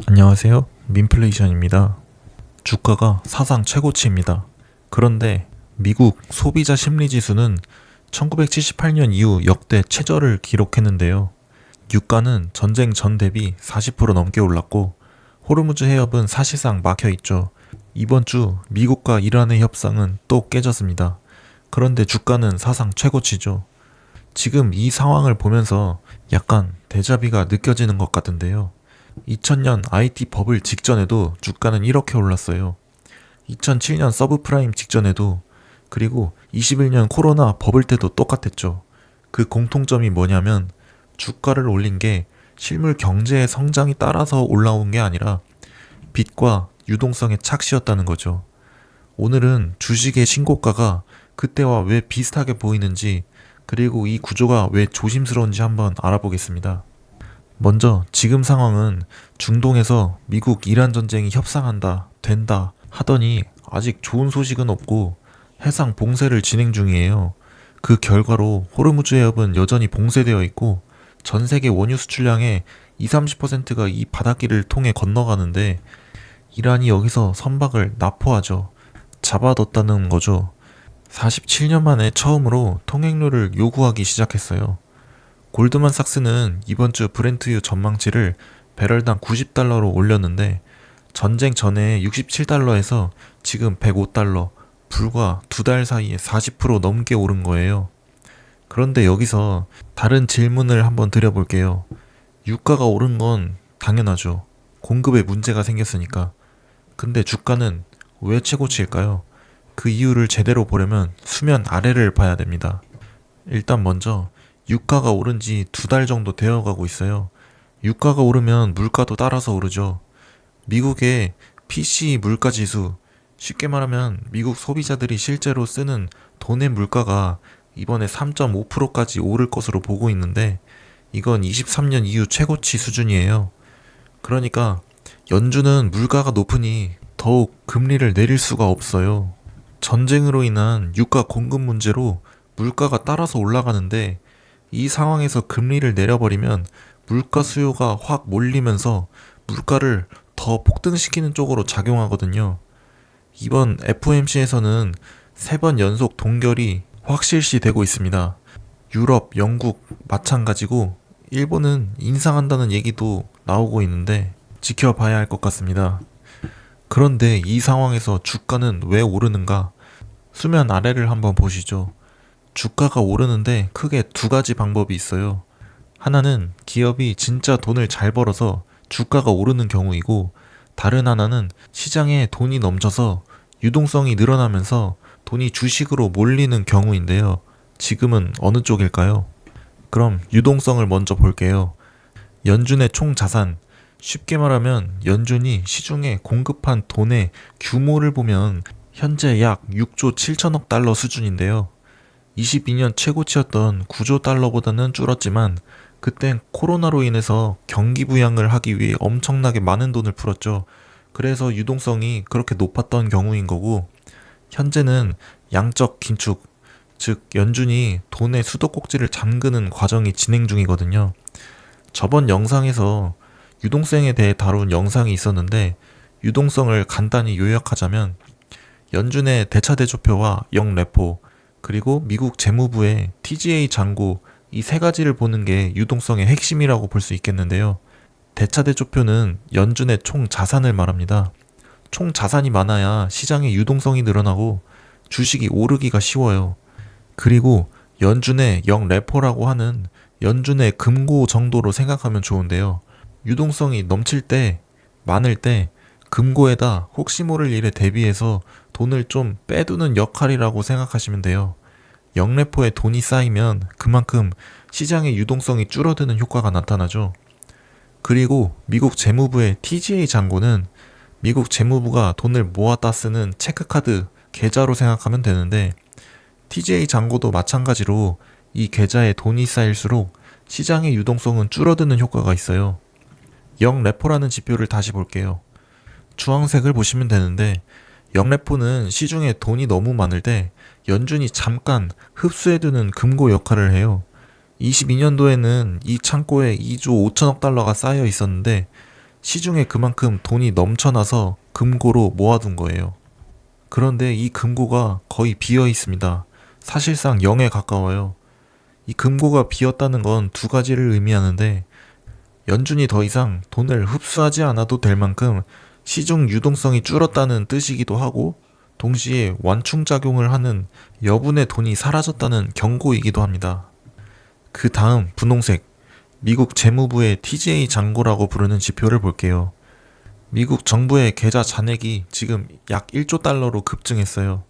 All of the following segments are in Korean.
안녕하세요. 민플레이션입니다. 주가가 사상 최고치입니다. 그런데 미국 소비자 심리지수는 1978년 이후 역대 최저를 기록했는데요. 유가는 전쟁 전 대비 40% 넘게 올랐고 호르무즈 해협은 사실상 막혀있죠. 이번 주 미국과 이란의 협상은 또 깨졌습니다. 그런데 주가는 사상 최고치죠. 지금 이 상황을 보면서 약간 데자비가 느껴지는 것 같은데요. 2000년 IT 버블 직전에도 주가는 이렇게 올랐어요. 2007년 서브프라임 직전에도, 그리고 21년 코로나 버블 때도 똑같았죠. 그 공통점이 뭐냐면 주가를 올린 게 실물 경제의 성장이 따라서 올라온 게 아니라 빚과 유동성의 착시였다는 거죠. 오늘은 주식의 신고가가 그때와 왜 비슷하게 보이는지, 그리고 이 구조가 왜 조심스러운지 한번 알아보겠습니다. 먼저 지금 상황은 중동에서 미국 이란 전쟁이 협상한다, 된다 하더니 아직 좋은 소식은 없고 해상 봉쇄를 진행 중이에요. 그 결과로 호르무즈 해협은 여전히 봉쇄되어 있고 전 세계 원유 수출량의 20-30%가 이 바닷길을 통해 건너가는데 이란이 여기서 선박을 납포하죠. 잡아뒀다는 거죠. 47년 만에 처음으로 통행료를 요구하기 시작했어요. 골드만삭스는 이번 주 브렌트유 전망치를 배럴당 90달러로 올렸는데 전쟁 전에 67달러에서 지금 105달러, 불과 2달 사이에 40% 넘게 오른 거예요. 그런데 여기서 다른 질문을 한번 드려볼게요. 유가가 오른 건 당연하죠. 공급에 문제가 생겼으니까. 근데 주가는 왜 최고치일까요? 그 이유를 제대로 보려면 수면 아래를 봐야 됩니다. 일단 먼저 유가가 오른 지 2달 정도 되어 가고 있어요. 유가가 오르면 물가도 따라서 오르죠. 미국의 PCE 물가 지수, 쉽게 말하면 미국 소비자들이 실제로 쓰는 돈의 물가가 이번에 3.5%까지 오를 것으로 보고 있는데 이건 23년 이후 최고치 수준이에요. 그러니까 연준은 물가가 높으니 더욱 금리를 내릴 수가 없어요. 전쟁으로 인한 유가 공급 문제로 물가가 따라서 올라가는데 이 상황에서 금리를 내려버리면 물가 수요가 확 몰리면서 물가를 더 폭등시키는 쪽으로 작용하거든요. 이번 FOMC에서는 3번 연속 동결이 확실시 되고 있습니다. 유럽, 영국 마찬가지고 일본은 인상한다는 얘기도 나오고 있는데 지켜봐야 할 것 같습니다. 그런데 이 상황에서 주가는 왜 오르는가? 수면 아래를 한번 보시죠. 주가가 오르는데 크게 2가지 방법이 있어요. 하나는 기업이 진짜 돈을 잘 벌어서 주가가 오르는 경우이고, 다른 하나는 시장에 돈이 넘쳐서 유동성이 늘어나면서 돈이 주식으로 몰리는 경우인데요. 지금은 어느 쪽일까요? 그럼 유동성을 먼저 볼게요. 연준의 총 자산, 쉽게 말하면 연준이 시중에 공급한 돈의 규모를 보면 현재 약 6조 7천억 달러 수준인데요. 22년 최고치였던 9조 달러보다는 줄었지만 그땐 코로나로 인해서 경기 부양을 하기 위해 엄청나게 많은 돈을 풀었죠. 그래서 유동성이 그렇게 높았던 경우인 거고, 현재는 양적 긴축, 즉 연준이 돈의 수도꼭지를 잠그는 과정이 진행 중이거든요. 저번 영상에서 유동성에 대해 다룬 영상이 있었는데 유동성을 간단히 요약하자면 연준의 대차대조표와 영레포, 그리고 미국 재무부의 TGA 잔고, 이 3가지를 보는 게 유동성의 핵심이라고 볼 수 있겠는데요. 대차대조표는 연준의 총 자산을 말합니다. 총 자산이 많아야 시장의 유동성이 늘어나고 주식이 오르기가 쉬워요. 그리고 연준의 영레포라고 하는 연준의 금고 정도로 생각하면 좋은데요. 유동성이 넘칠 때, 많을 때 금고에다 혹시 모를 일에 대비해서 돈을 좀 빼두는 역할이라고 생각하시면 돼요. 영래포에 돈이 쌓이면 그만큼 시장의 유동성이 줄어드는 효과가 나타나죠. 그리고 미국 재무부의 TGA 잔고는 미국 재무부가 돈을 모았다 쓰는 체크카드 계좌로 생각하면 되는데, TGA 잔고도 마찬가지로 이 계좌에 돈이 쌓일수록 시장의 유동성은 줄어드는 효과가 있어요. 영래포라는 지표를 다시 볼게요. 주황색을 보시면 되는데, 영래포는 시중에 돈이 너무 많을 때 연준이 잠깐 흡수해두는 금고 역할을 해요. 22년도에는 이 창고에 2조 5천억 달러가 쌓여 있었는데 시중에 그만큼 돈이 넘쳐나서 금고로 모아둔 거예요. 그런데 이 금고가 거의 비어 있습니다. 사실상 0에 가까워요. 이 금고가 비었다는 건 두 가지를 의미하는데, 연준이 더 이상 돈을 흡수하지 않아도 될 만큼 시중 유동성이 줄었다는 뜻이기도 하고, 동시에 완충작용을 하는 여분의 돈이 사라졌다는 경고이기도 합니다. 그 다음 분홍색, 미국 재무부의 TGA 잔고라고 부르는 지표를 볼게요. 미국 정부의 계좌 잔액이 지금 약 1조 달러로 급증했어요.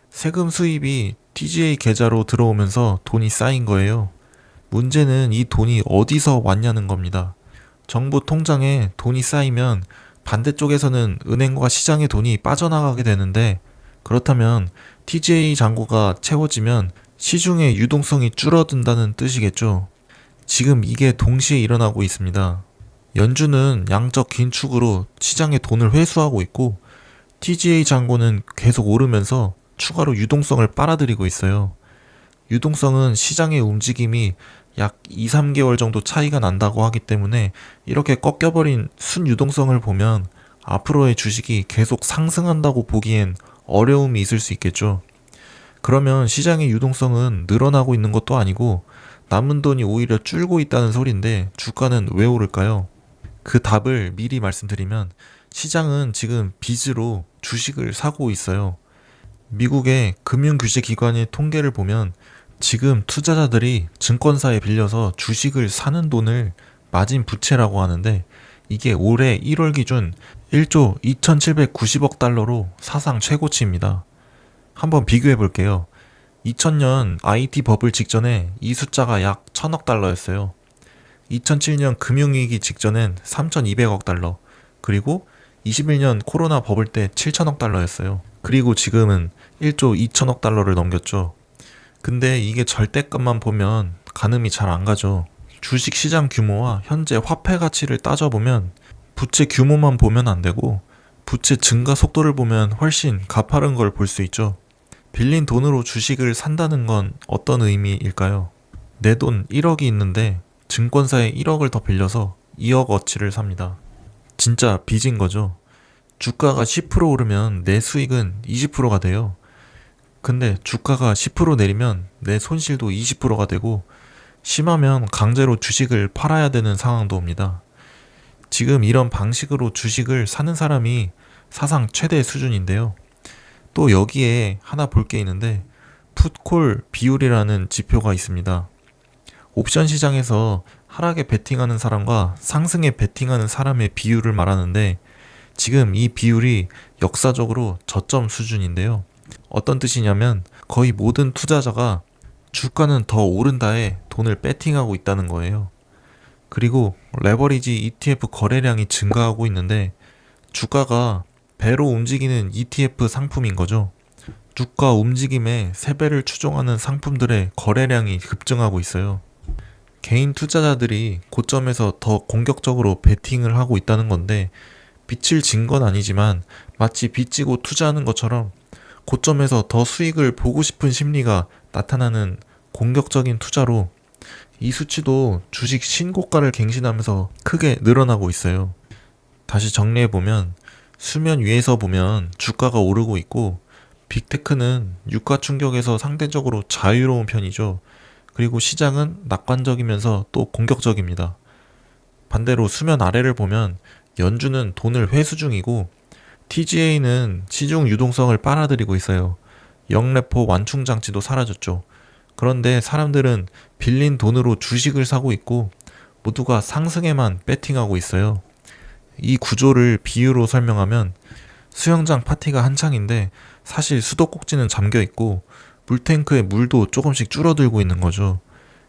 세금 수입이 TGA 계좌로 들어오면서 돈이 쌓인 거예요. 문제는 이 돈이 어디서 왔냐는 겁니다. 정부 통장에 돈이 쌓이면 반대쪽에서는 은행과 시장의 돈이 빠져나가게 되는데, 그렇다면 TGA 잔고가 채워지면 시중의 유동성이 줄어든다는 뜻이겠죠. 지금 이게 동시에 일어나고 있습니다. 연준은 양적 긴축으로 시장에 돈을 회수하고 있고, TGA 잔고는 계속 오르면서 추가로 유동성을 빨아들이고 있어요. 유동성은 시장의 움직임이 약 2, 3개월 정도 차이가 난다고 하기 때문에, 이렇게 꺾여버린 순유동성을 보면 앞으로의 주식이 계속 상승한다고 보기엔 어려움이 있을 수 있겠죠. 그러면 시장의 유동성은 늘어나고 있는 것도 아니고 남은 돈이 오히려 줄고 있다는 소린데, 주가는 왜 오를까요? 그 답을 미리 말씀드리면, 시장은 지금 빚으로 주식을 사고 있어요. 미국의 금융규제기관의 통계를 보면 지금 투자자들이 증권사에 빌려서 주식을 사는 돈을 마진 부채라고 하는데, 이게 올해 1월 기준 1조 2790억 달러로 사상 최고치입니다. 한번 비교해 볼게요. 2000년 IT 버블 직전에 이 숫자가 약 1000억 달러였어요. 2007년 금융위기 직전엔 3200억 달러, 그리고 21년 코로나 버블 때 7000억 달러였어요. 그리고 지금은 1조 2000억 달러를 넘겼죠. 근데 이게 절대값만 보면 가늠이 잘 안 가죠. 주식시장 규모와 현재 화폐 가치를 따져보면 부채 규모만 보면 안 되고, 부채 증가 속도를 보면 훨씬 가파른 걸 볼 수 있죠. 빌린 돈으로 주식을 산다는 건 어떤 의미일까요? 내 돈 1억이 있는데 증권사에 1억을 더 빌려서 2억 어치를 삽니다. 진짜 빚인 거죠. 주가가 10% 오르면 내 수익은 20%가 돼요. 근데 주가가 10% 내리면 내 손실도 20%가 되고, 심하면 강제로 주식을 팔아야 되는 상황도 옵니다. 지금 이런 방식으로 주식을 사는 사람이 사상 최대 수준인데요. 또 여기에 하나 볼 게 있는데, 풋콜 비율이라는 지표가 있습니다. 옵션 시장에서 하락에 베팅하는 사람과 상승에 베팅하는 사람의 비율을 말하는데, 지금 이 비율이 역사적으로 저점 수준인데요. 어떤 뜻이냐면 거의 모든 투자자가 주가는 더 오른다에 돈을 베팅하고 있다는 거예요. 그리고 레버리지 ETF 거래량이 증가하고 있는데, 주가가 배로 움직이는 ETF 상품인 거죠. 주가 움직임의 3배를 추종하는 상품들의 거래량이 급증하고 있어요. 개인 투자자들이 고점에서 더 공격적으로 베팅을 하고 있다는 건데, 빚을 진 건 아니지만 마치 빚지고 투자하는 것처럼 고점에서 더 수익을 보고 싶은 심리가 나타나는 공격적인 투자로 이 수치도 주식 신고가를 갱신하면서 크게 늘어나고 있어요. 다시 정리해보면, 수면 위에서 보면 주가가 오르고 있고, 빅테크는 유가 충격에서 상대적으로 자유로운 편이죠. 그리고 시장은 낙관적이면서 또 공격적입니다. 반대로 수면 아래를 보면 연준은 돈을 회수 중이고, TGA는 시중 유동성을 빨아들이고 있어요. 영래포 완충 장치도 사라졌죠. 그런데 사람들은 빌린 돈으로 주식을 사고 있고, 모두가 상승에만 베팅하고 있어요. 이 구조를 비유로 설명하면, 수영장 파티가 한창인데 사실 수도꼭지는 잠겨 있고 물탱크에 물도 조금씩 줄어들고 있는 거죠.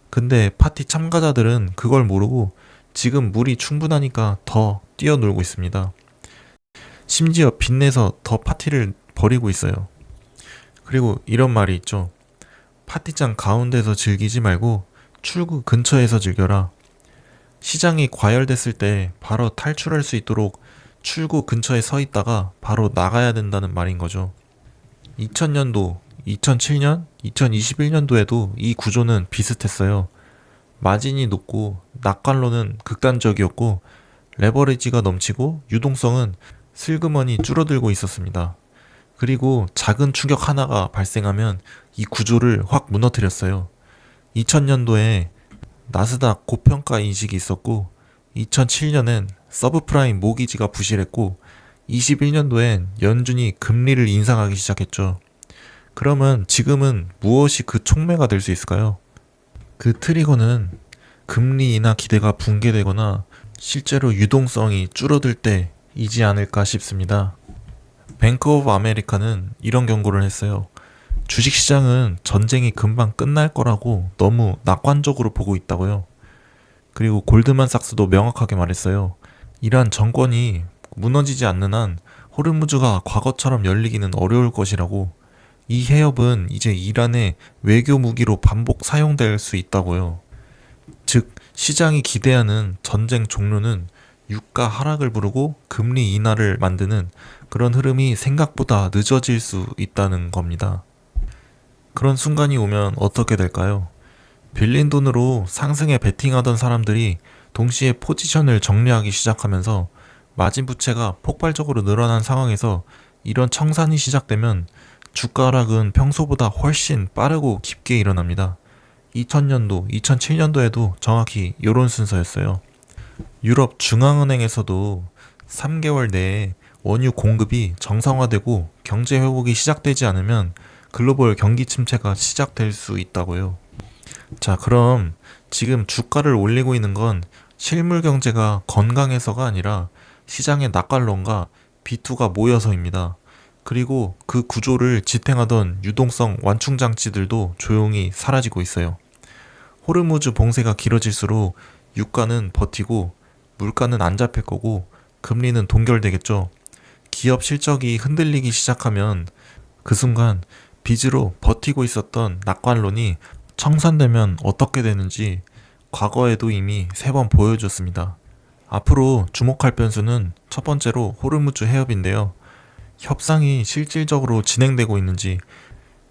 근데 파티 참가자들은 그걸 모르고 지금 물이 충분하니까 더 뛰어놀고 있습니다. 심지어 빚내서 더 파티를 벌이고 있어요. 그리고 이런 말이 있죠. 파티장 가운데서 즐기지 말고 출구 근처에서 즐겨라. 시장이 과열됐을 때 바로 탈출할 수 있도록 출구 근처에 서 있다가 바로 나가야 된다는 말인 거죠. 2000년도, 2007년, 2021년도에도 이 구조는 비슷했어요. 마진이 높고 낙관론은 극단적이었고, 레버리지가 넘치고 유동성은 슬그머니 줄어들고 있었습니다. 그리고 작은 충격 하나가 발생하면 이 구조를 확 무너뜨렸어요. 2000년도에 나스닥 고평가 인식이 있었고 2007년엔 서브프라임 모기지가 부실했고 21년도엔 연준이 금리를 인상하기 시작했죠. 그러면 지금은 무엇이 그 촉매가 될 수 있을까요? 그 트리거는 금리 인하 기대가 붕괴되거나 실제로 유동성이 줄어들 때이지 않을까 싶습니다. 뱅크 오브 아메리카는 이런 경고를 했어요. 주식시장은 전쟁이 금방 끝날 거라고 너무 낙관적으로 보고 있다고요. 그리고 골드만삭스도 명확하게 말했어요. 이란 정권이 무너지지 않는 한 호르무즈가 과거처럼 열리기는 어려울 것이라고. 이 해협은 이제 이란의 외교 무기로 반복 사용될 수 있다고요. 즉 시장이 기대하는 전쟁 종료는 유가 하락을 부르고 금리 인하를 만드는 그런 흐름이 생각보다 늦어질 수 있다는 겁니다. 그런 순간이 오면 어떻게 될까요? 빌린 돈으로 상승에 베팅하던 사람들이 동시에 포지션을 정리하기 시작하면서 마진 부채가 폭발적으로 늘어난 상황에서 이런 청산이 시작되면 주가 하락은 평소보다 훨씬 빠르고 깊게 일어납니다. 2000년도, 2007년도에도 정확히 이런 순서였어요. 유럽 중앙은행에서도 3개월 내에 원유 공급이 정상화되고 경제 회복이 시작되지 않으면 글로벌 경기 침체가 시작될 수 있다고요. 자, 그럼 지금 주가를 올리고 있는 건 실물 경제가 건강해서가 아니라 시장의 낙관론과 B2가 모여서입니다. 그리고 그 구조를 지탱하던 유동성 완충 장치들도 조용히 사라지고 있어요. 호르무즈 봉쇄가 길어질수록 유가는 버티고 물가는 안 잡힐 거고 금리는 동결되겠죠. 기업 실적이 흔들리기 시작하면 그 순간 빚으로 버티고 있었던 낙관론이 청산되면 어떻게 되는지 과거에도 이미 3번 보여줬습니다. 앞으로 주목할 변수는 첫 번째로 호르무즈 해협인데요. 협상이 실질적으로 진행되고 있는지,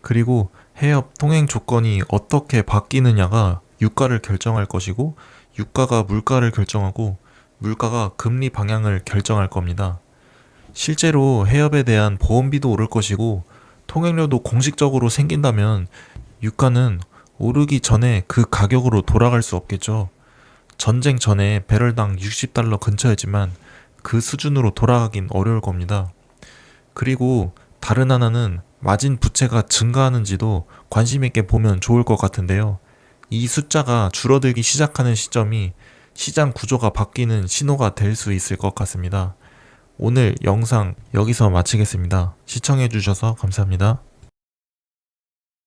그리고 해협 통행 조건이 어떻게 바뀌느냐가 유가를 결정할 것이고, 유가가 물가를 결정하고, 물가가 금리 방향을 결정할 겁니다. 실제로 해협에 대한 보험비도 오를 것이고, 통행료도 공식적으로 생긴다면 유가는 오르기 전에 그 가격으로 돌아갈 수 없겠죠. 전쟁 전에 배럴당 $60 근처였지만 그 수준으로 돌아가긴 어려울 겁니다. 그리고 다른 하나는 마진 부채가 증가하는지도 관심 있게 보면 좋을 것 같은데요. 이 숫자가 줄어들기 시작하는 시점이 시장 구조가 바뀌는 신호가 될 수 있을 것 같습니다. 오늘 영상 여기서 마치겠습니다. 시청해주셔서 감사합니다.